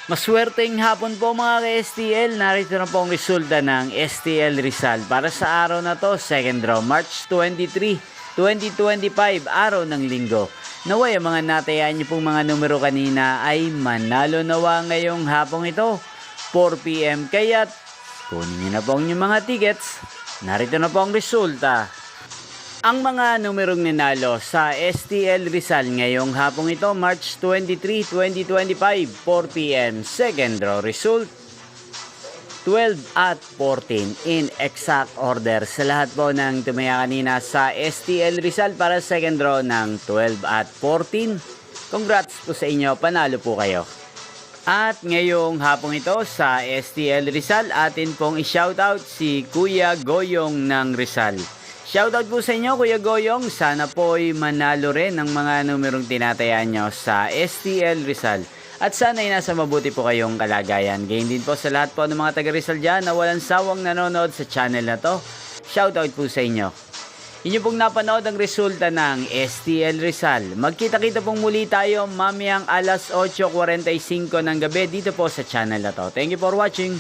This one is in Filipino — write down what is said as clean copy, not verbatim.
Maswerteng hapon po mga ka-STL. Narito na po ang resulta ng STL Rizal para sa araw na to, second draw, March 23, 2025, araw ng linggo. Naway ang mga natayaan niyo pong mga numero kanina ay manalo nawa ngayong hapong ito, 4 PM. Kaya't kunin niyo na po ang inyong mga tickets. Narito na po ang resulta. Ang mga numerong ninalo sa STL Rizal ngayong hapong ito, March 23, 2025, 4 PM. Second draw result, 12 at 14 in exact order. Sa lahat po ng tumaya kanina sa STL Rizal para second draw ng 12 at 14. Congrats po sa inyo, panalo po kayo. At ngayong hapong ito sa STL Rizal, atin pong i-shoutout si Kuya Goyong ng Rizal. Shoutout po sa inyo Kuya Goyong, sana po'y manalo rin ng mga numerong tinatayaan nyo sa STL Rizal. At sana'y nasa mabuti po kayong kalagayan. Gayon din po sa lahat po ng mga taga Rizal dyan na walang sawang nanonood sa channel na to. Shoutout po sa inyo. Inyo pong napanood ang resulta ng STL Rizal. Magkita-kita pong muli tayo mamayang alas 8:45 ng gabi dito po sa channel na to. Thank you for watching.